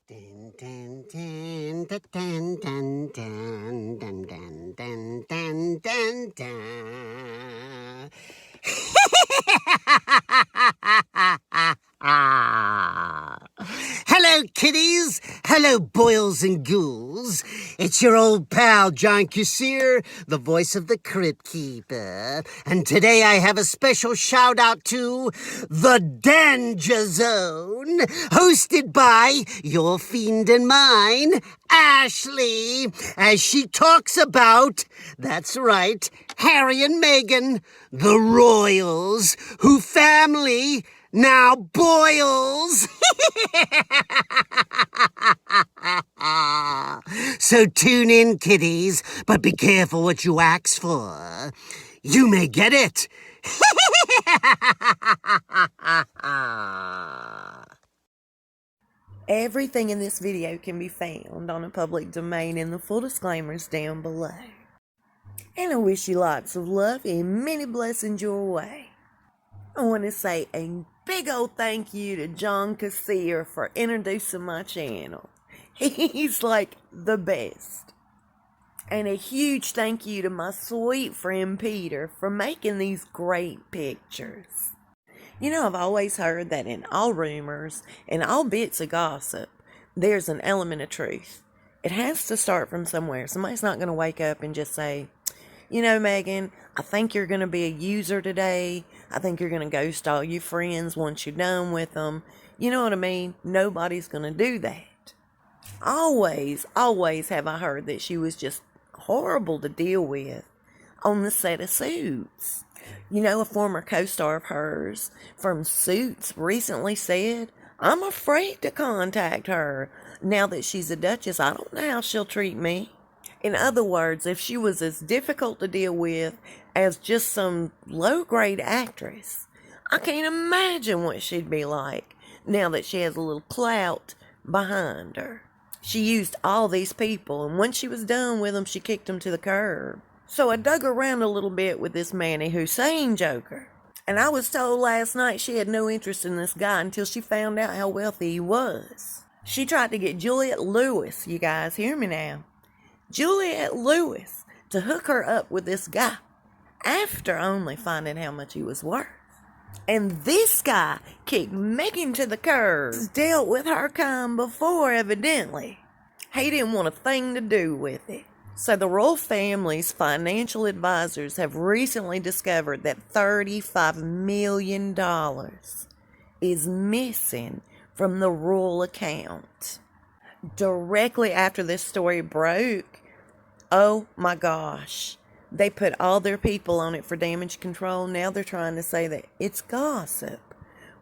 Dun, dun, dun, dun, dun, dun, dun, dun, dun, dun, dun, dun. Hello, kiddies. Hello, boils and ghouls. It's your old pal, John Kassir, the voice of the Crypt Keeper. And today I have a special shout out to the DanjA Zone, hosted by your fiend and mine, Ashli, as she talks about, that's right, Harry and Meghan, the royals, who family now boils. So tune in, kiddies, but be careful what you ask for. You may get it. Everything in this video can be found on a public domain, and the full disclaimers down below. And I wish you lots of love and many blessings your way. I want to say a big old thank you to John Kassir for introducing my channel. He's like the best. And a huge thank you to my sweet friend Peter for making these great pictures. You know, I've always heard that in all rumors and all bits of gossip, there's an element of truth. It has to start from somewhere. Somebody's not going to wake up and just say, you know, Meghan, I think you're going to be a user today. I think you're going to ghost all your friends once you're done with them. You know what I mean? Nobody's going to do that. Always have I heard that she was just horrible to deal with on the set of Suits. You know, a former co-star of hers from Suits recently said, I'm afraid to contact her. Now that she's a duchess, I don't know how she'll treat me. In other words, if she was as difficult to deal with as just some low-grade actress, I can't imagine what she'd be like now that she has a little clout behind her. She used all these people, and when she was done with them, she kicked them to the curb. So I dug around a little bit with this Manny Hussein joker, and I was told last night she had no interest in this guy until she found out how wealthy he was. She tried to get Juliette Lewis, you guys hear me now, Juliette Lewis, to hook her up with this guy after only finding how much he was worth. And this guy kicked Meghan to the curb. He's dealt with her kind before, evidently. He didn't want a thing to do with it. So the royal family's financial advisors have recently discovered that $35 million is missing from the royal account. Directly after this story broke, oh my gosh, they put all their people on it for damage control. Now they're trying to say that it's gossip.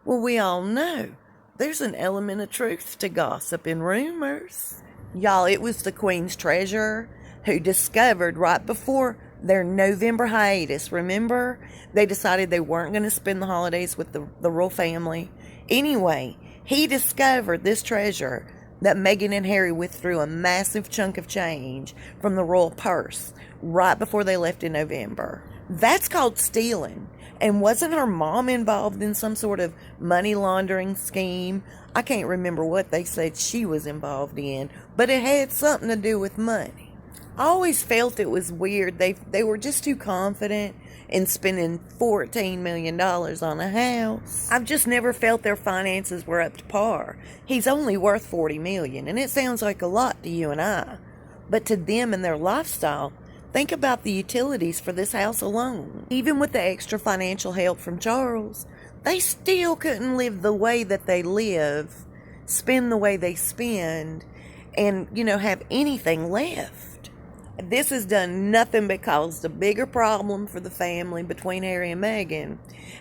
Well, we all know there's an element of truth to gossip and rumors. Y'all, it was the Queen's treasurer who discovered right before their November hiatus, remember? They decided they weren't going to spend the holidays with the royal family. Anyway, he discovered, this treasurer, that Meghan and Harry withdrew a massive chunk of change from the royal purse right before they left in November. That's called stealing. And wasn't her mom involved in some sort of money laundering scheme? I can't remember what they said she was involved in, but it had something to do with money. I always felt it was weird. They were just too confident in spending $14 million on a house. I've just never felt their finances were up to par. He's only worth $40 million, and it sounds like a lot to you and I. But to them and their lifestyle, think about the utilities for this house alone. Even with the extra financial help from Charles, they still couldn't live the way that they live, spend the way they spend, and, have anything left. This has done nothing but cause the bigger problem for the family between Harry and Meghan.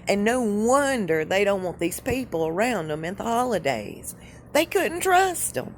And no wonder they don't want these people around them at the holidays. They couldn't trust them.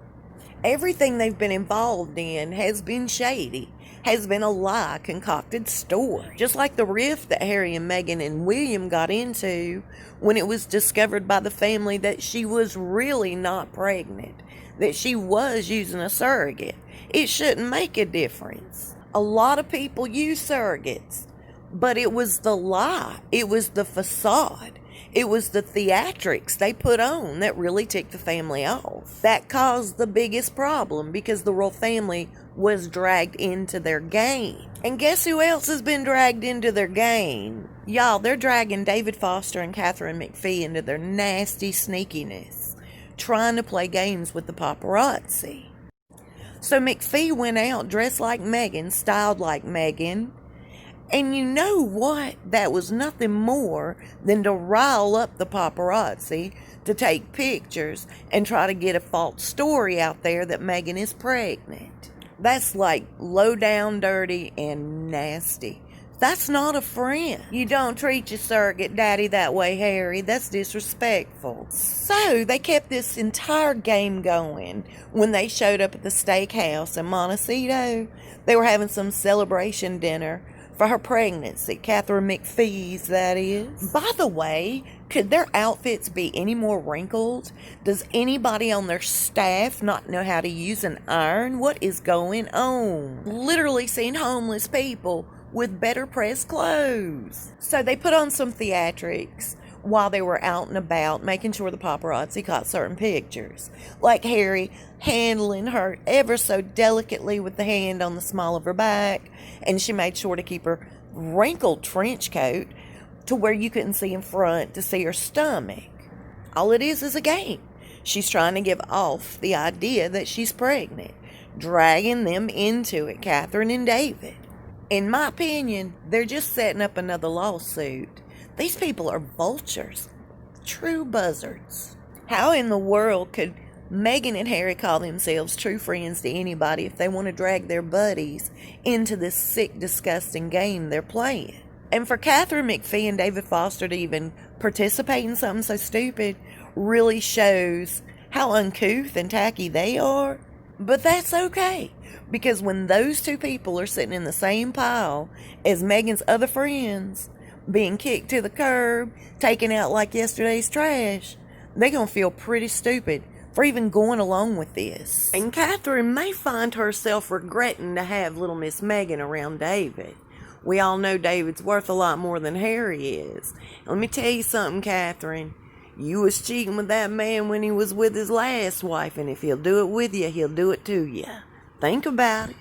Everything they've been involved in has been shady, has been a lie, concocted story. Just like the rift that Harry and Meghan and William got into when it was discovered by the family that she was really not pregnant, that she was using a surrogate. It shouldn't make a difference. A lot of people use surrogates, but it was the lie. It was the facade. It was the theatrics they put on that really ticked the family off. That caused the biggest problem because the royal family was dragged into their game. And guess who else has been dragged into their game? Y'all, they're dragging David Foster and Catherine McPhee into their nasty sneakiness, trying to play games with the paparazzi. So McPhee went out dressed like Meghan, styled like Meghan. And you know what? That was nothing more than to rile up the paparazzi to take pictures and try to get a false story out there that Meghan is pregnant. That's like low down, dirty, and nasty. That's not a friend. You don't treat your surrogate daddy that way, Harry. That's disrespectful. So they kept this entire game going when they showed up at the steakhouse in Montecito. They were having some celebration dinner for her pregnancy, Catherine McPhee's, that is. By the way, could their outfits be any more wrinkled? Does anybody on their staff not know how to use an iron? What is going on? Literally seen homeless people with better pressed clothes. So they put on some theatrics while they were out and about, making sure the paparazzi caught certain pictures. Like Harry handling her ever so delicately with the hand on the small of her back, and she made sure to keep her wrinkled trench coat to where you couldn't see in front to see her stomach. All it is a game. She's trying to give off the idea that she's pregnant, dragging them into it, Catherine and David. In my opinion, they're just setting up another lawsuit. These people are vultures, true buzzards. How in the world could Meghan and Harry call themselves true friends to anybody if they want to drag their buddies into this sick, disgusting game they're playing? And for Catherine McPhee and David Foster to even participate in something so stupid really shows how uncouth and tacky they are. But that's okay, because when those two people are sitting in the same pile as Meghan's other friends, being kicked to the curb, taken out like yesterday's trash, they're going to feel pretty stupid for even going along with this. And Catherine may find herself regretting to have little Miss Meghan around David. We all know David's worth a lot more than Harry is. Let me tell you something, Catherine. You was cheating with that man when he was with his last wife, and if he'll do it with you, he'll do it to you. Think about it.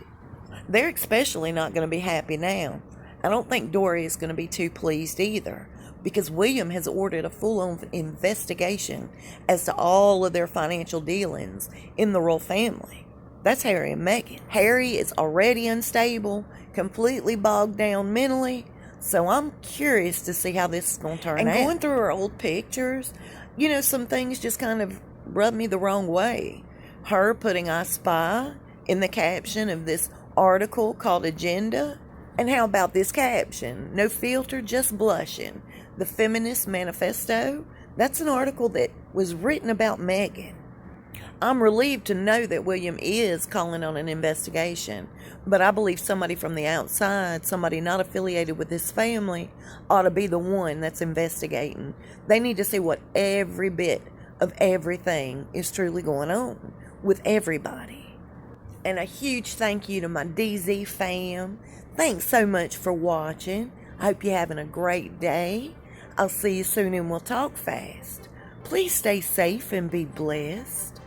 They're especially not going to be happy now. I don't think Dory is going to be too pleased either, because William has ordered a full-on investigation as to all of their financial dealings in the royal family. That's Harry and Meghan. Harry is already unstable, completely bogged down mentally, so I'm curious to see how this is going to turn out. And going through her old pictures, you know, some things just kind of rubbed me the wrong way. Her putting "I spy" in the caption of this article called Agenda. And how about this caption? "No filter, just blushing. The Feminist Manifesto." That's an article that was written about Meghan. I'm relieved to know that William is calling on an investigation, but I believe somebody from the outside, somebody not affiliated with this family, ought to be the one that's investigating. They need to see what every bit of everything is truly going on with everybody. And a huge thank you to my DZ fam. Thanks so much for watching. I hope you're having a great day. I'll see you soon and we'll talk fast. Please stay safe and be blessed.